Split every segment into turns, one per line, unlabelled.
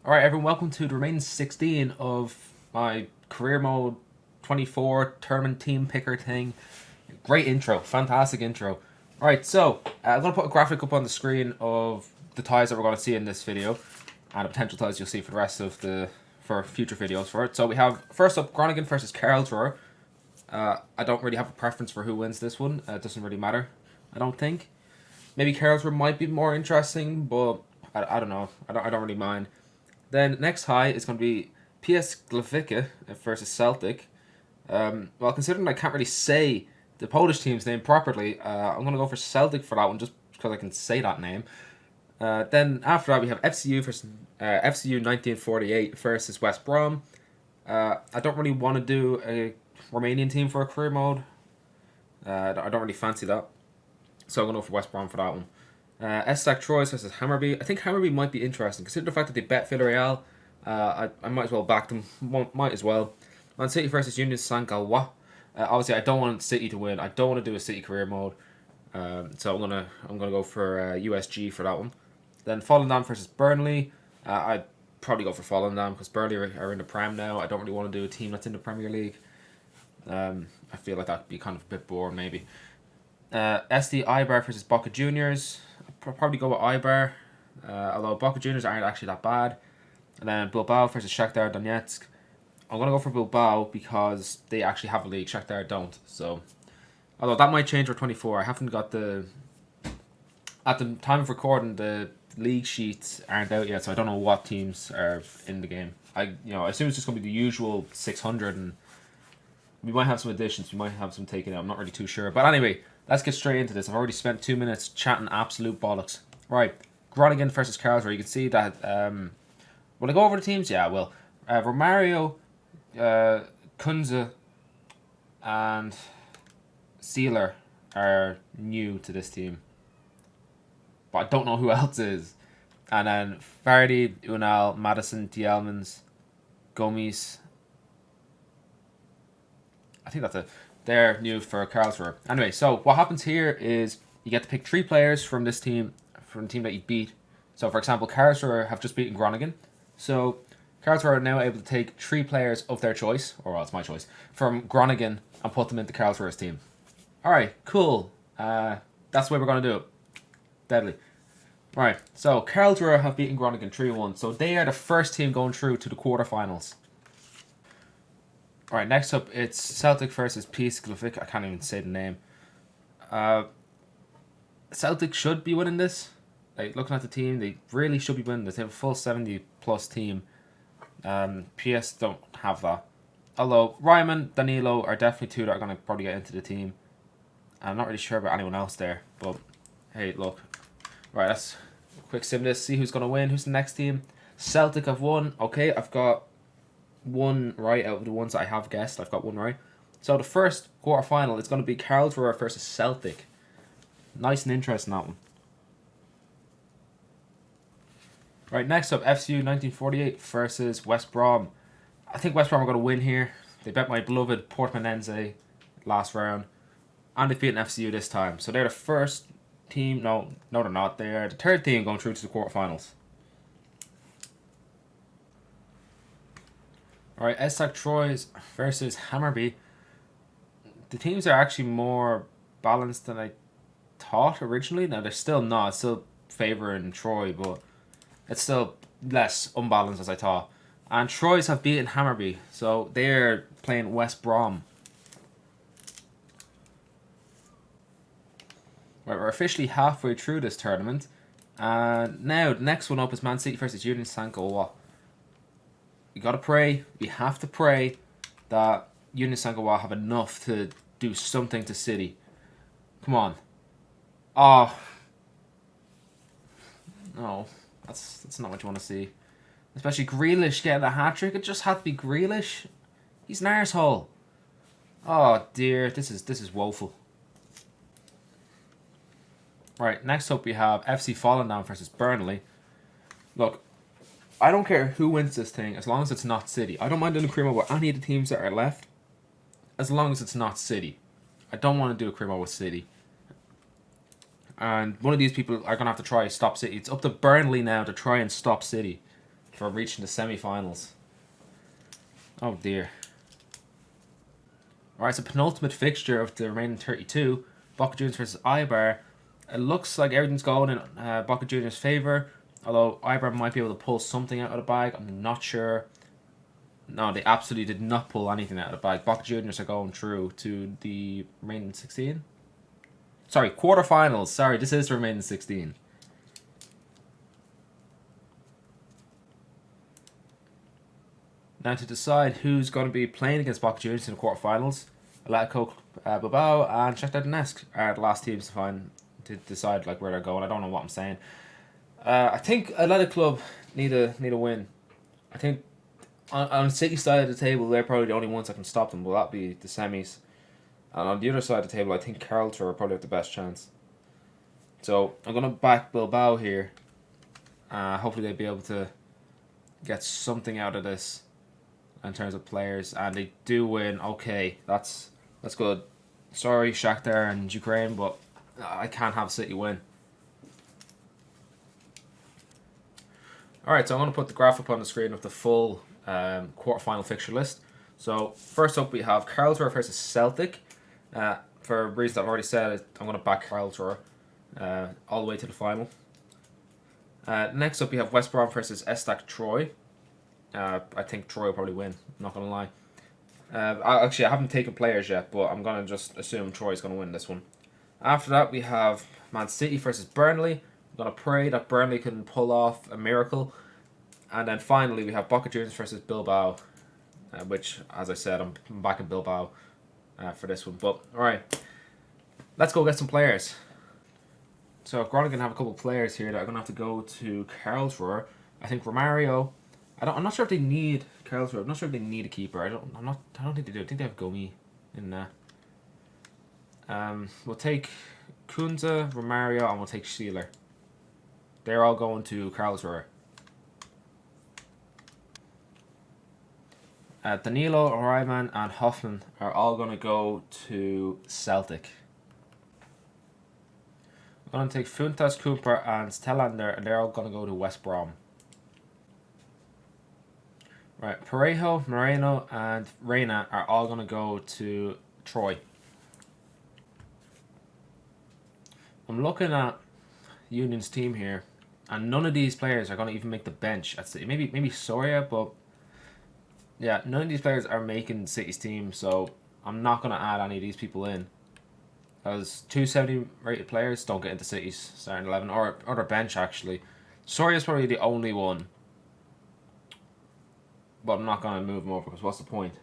Alright everyone, welcome to the remaining 16 of my career mode 24 tournament team picker thing. Great intro, fantastic intro. Alright, so I'm going to put a graphic up on the screen of the ties that we're going to see in this video and the potential ties you'll see for the rest of for future videos for it. So we have, first up, Groningen versus Karlsruhe. I don't really have a preference for who wins this one. It doesn't really matter, I don't think. Maybe Karlsruhe might be more interesting, but I don't know. I don't really mind. Then next high is going to be PS Gliwice versus Celtic. Well, considering I can't really say the Polish team's name properly, I'm going to go for Celtic for that one just because I can say that name. Then after that we have FCU versus FCU 1948 versus West Brom. I don't really want to do a Romanian team for a career mode. I don't really fancy that. So I'm going to go for West Brom for that one. Estac Troyes versus Hammarby. I think Hammarby might be interesting. Considering the fact that they bet Villarreal, I might as well back them. Might as well. Man City versus Union Saint-Galois. Obviously, I don't want City to win. I don't want to do a City career mode. So I'm gonna go for USG for that one. Then Volendam versus Burnley. I'd probably go for Volendam because Burnley are in the Prem now. I don't really want to do a team that's in the Premier League. I feel like that'd be kind of a bit boring maybe. SD Eibar versus Boca Juniors. I'll probably go with Eibar, although Boca Juniors aren't actually that bad. And then Bilbao versus Shakhtar Donetsk. I'm going to go for Bilbao because they actually have a league. Shakhtar don't. So, although that might change for 24. I haven't got the... At the time of recording, the league sheets aren't out yet, so I don't know what teams are in the game. I assume it's just going to be the usual 600, and we might have some additions. We might have some taken out. I'm not really too sure. But anyway, let's get straight into this. I've already spent 2 minutes chatting absolute bollocks. Right, Groningen versus Karlsruhe. You can see that... will I go over the teams? Yeah, I will. Romario, Kunze, and Sealer are new to this team. But I don't know who else is. And then Vardy, Unal, Madison, Dielmans, Gomes. I think that's it. They're new for Karlsruhe. Anyway, so what happens here is you get to pick 3 players from this team, from the team that you beat. So, for example, Karlsruhe have just beaten Groningen. So, Karlsruhe are now able to take 3 players of their choice, or well, it's my choice, from Groningen and put them into Karlsruhe's team. Alright, cool. That's the way we're going to do it. Deadly. Right, so Karlsruhe have beaten Groningen 3-1. So they are the first team going through to the quarterfinals. Alright, next up it's Celtic versus PS Gliwice. I can't even say the name. Celtic should be winning this. Like, looking at the team, they really should be winning this. They have a full 70-plus team. PS don't have that. Although Ryman, Danilo are definitely 2 that are going to probably get into the team. I'm not really sure about anyone else there. But, hey, look. Right, let's quick sim this. See who's going to win. Who's the next team? Celtic have won. Okay, I've got 1 right out of the ones that I have guessed. I've got 1 right. So the first quarterfinal is going to be Karlsruhe versus Celtic. Nice and interesting, that one. Right, next up, FCU 1948 versus West Brom. I think West Brom are going to win here. They bet my beloved Portmanense last round. And they've beaten FCU this time. So they're the first team. No, they're not. They're the 3rd team going through to the quarterfinals. Alright, Estac Troyes versus Hammarby. The teams are actually more balanced than I thought originally. Now, they're still not. It's still favouring Troy, but it's still less unbalanced as I thought. And Troyes have beaten Hammarby, so they're playing West Brom. Right, we're officially halfway through this tournament. And now, the next one up is Man City versus Union Saint-Galois. We gotta pray. We have to pray that Union Saint-Galois have enough to do something to City. Come on. Oh. No. That's not what you want to see. Especially Grealish getting a hat-trick. It just had to be Grealish. He's an arsehole. Oh dear. This is woeful. Right, next up we have FC Volendam versus Burnley. Look, I don't care who wins this thing as long as it's not City. I don't mind doing a cream with any of the teams that are left as long as it's not City. I don't want to do a cream with City. And one of these people are going to have to try to stop City. It's up to Burnley now to try and stop City for reaching the semi-finals. Oh dear. Alright, so penultimate fixture of the remaining 32. Boca Juniors versus Ibar. It looks like everything's going in Boca Juniors' favour. Although Ibar might be able to pull something out of the bag. I'm not sure. No, they absolutely did not pull anything out of the bag. Boca Juniors are going through to the remaining 16. Sorry, quarterfinals. Sorry, this is the remaining 16. Now to decide who's going to be playing against Boca Juniors in the quarterfinals, Atletico Bilbao and Shakhtar Donetsk are the last teams to decide like where they're going. I don't know what I'm saying. I think Athletic Club need a win. I think on the City side of the table, they're probably the only ones that can stop them. Will that be the semis? And on the other side of the table, I think Carlton probably have the best chance. So I'm gonna back Bilbao here. Hopefully they'll be able to get something out of this in terms of players, and they do win. Okay, that's good. Sorry, Shakhtar and Ukraine, but I can't have City win. Alright, so I'm going to put the graph up on the screen of the full quarterfinal fixture list. So first up we have Carlton versus Celtic. For reasons I've already said, I'm going to back Carlton all the way to the final. Next up we have West Brom versus Estac Troy. I think Troy will probably win, I'm not going to lie. Actually, I haven't taken players yet, but I'm going to just assume Troy's going to win this one. After that, we have Man City versus Burnley. I'm going to pray that Burnley can pull off a miracle. And then finally, we have Boca Juniors versus Bilbao, which, as I said, I'm backing Bilbao for this one. But, alright, let's go get some players. So, Groningen going to have a couple of players here that are going to have to go to Karlsruhe. I think Romario. I'm not sure if they need Karlsruhe. I'm not sure if they need a keeper. I don't think they do. I think they have Gomi in there. We'll take Kunze, Romario, and we'll take Schieler. They're all going to Karlsruhe. Danilo, Ryman, and Hoffman are all going to go to Celtic. I'm going to take Funtas, Cooper, and Stellander, and they're all going to go to West Brom. Right, Parejo, Moreno, and Reina are all going to go to Troy. I'm looking at Union's team here, and none of these players are going to even make the bench at City. Maybe Soria, but yeah, none of these players are making City's team, so I'm not going to add any of these people in. Because 270 rated players don't get into City's starting 11, or their bench actually. Soria's probably the only one. But I'm not going to move him over because what's the point?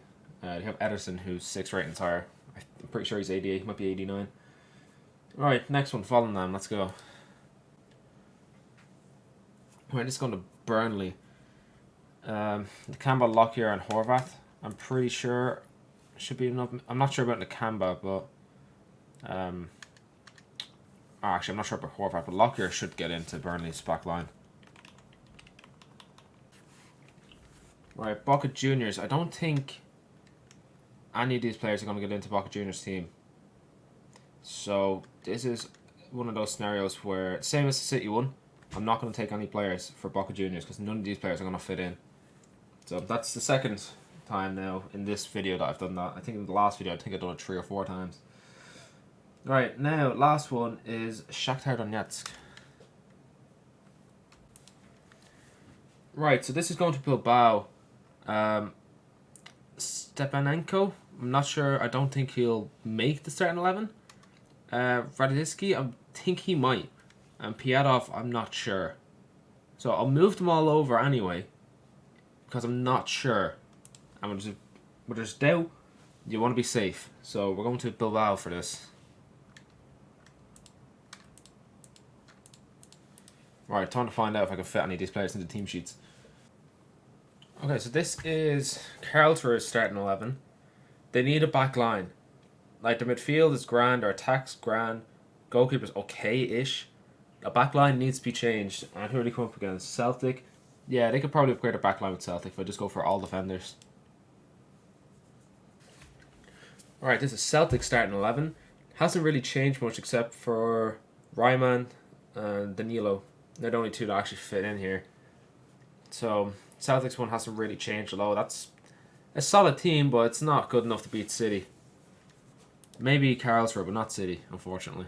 They have Ederson who's 6 ratings higher. I'm pretty sure he's 88, he might be 89. Alright, next one, Volendam, let's go. Right, this is going to Burnley. Nakamba, Lockyer, and Horvath. I'm pretty sure should be enough. I'm not sure about Nakamba, but actually I'm not sure about Horvath, but Lockyer should get into Burnley's back line. Right, Boca Juniors. I don't think any of these players are going to get into Boca Juniors' team. So this is one of those scenarios where, same as the City one, I'm not going to take any players for Boca Juniors because none of these players are going to fit in. So that's the second time now in this video that I've done that. I think in the last video, I think I've done it 3 or 4 times. Right, now, last one is Shakhtar Donetsk. Right, so this is going to Bilbao. Stepanenko, I'm not sure. I don't think he'll make the starting 11. Raditsky, I think he might. And Piatov, I'm not sure. So I'll move them all over anyway, because I'm not sure. And with there's doubt, you want to be safe. So we're going to Bilbao for this. Right, time to find out if I can fit any of these players into team sheets. Okay, so this is Karlsruhe's starting 11. They need a back line. Like, the midfield is grand, or attack's grand, goalkeeper's okay-ish. A back line needs to be changed. And who are they come up against? Celtic? Yeah, they could probably upgrade their back line with Celtic if I just go for all defenders. Alright, this is Celtic starting 11. Hasn't really changed much except for Ryman and Danilo. They're the only two that actually fit in here. So Celtics one hasn't really changed a lot. That's a solid team, but it's not good enough to beat City. Maybe Karlsruhe, but not City, unfortunately.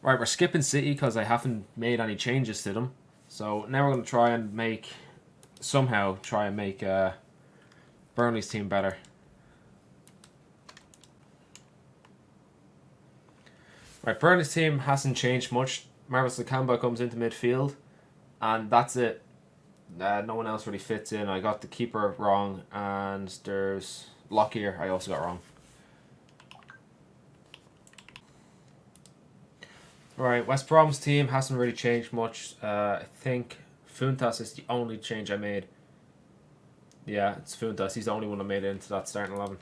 Right, we're skipping City because I haven't made any changes to them. So now we're going to try and make Burnley's team better. Right, Burnley's team hasn't changed much. Marvelous Nakamba comes into midfield, and that's it. No one else really fits in. I got the keeper wrong, and there's Lockyer I also got wrong. Right, West Brom's team hasn't really changed much. I think Funtas is the only change I made. Yeah, it's Funtas. He's the only one that made it into that starting 11.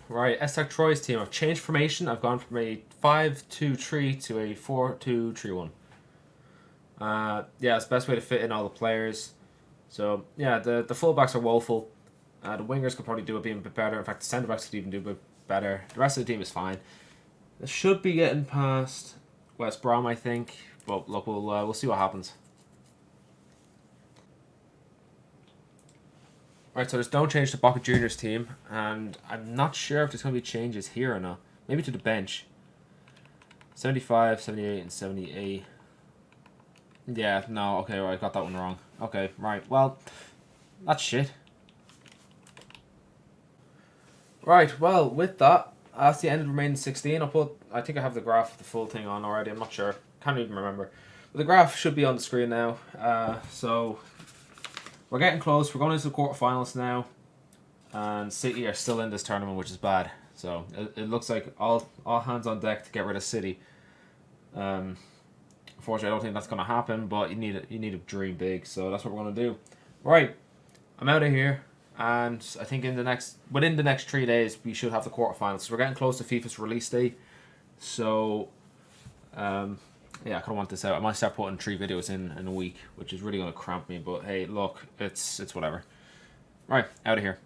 Right, Estak Troy's team. I've changed formation. I've gone from a 5-2-3 to a 4-2-3-1. Yeah, it's the best way to fit in all the players. So, yeah, the fullbacks are woeful. The wingers could probably do a bit better. In fact, the centre-backs could even do a bit better. The rest of the team is fine. It should be getting past West Brom, I think. But look, we'll see what happens. Right, so there's no change to Boca Juniors team, and I'm not sure if there's going to be changes here or not. Maybe to the bench. 75, 78, and 78. Yeah, no, okay, right, I got that one wrong. Okay, right, well, that's shit. Right, well, with that, that's the end of the remaining 16. I think I have the graph of the full thing on already, I'm not sure. Can't even remember. But the graph should be on the screen now. So, we're getting close. We're going into the quarterfinals now. And City are still in this tournament, which is bad. So, it looks like all hands on deck to get rid of City. Unfortunately, I don't think that's going to happen, but you need to dream big. So, that's what we're going to do. Right, I'm out of here. And I think within the next 3 days, we should have the quarterfinals. So we're getting close to FIFA's release date. So, yeah, I kind of want this out. I might start putting 3 videos in a week, which is really going to cramp me. But hey, look, it's whatever. Right, out of here.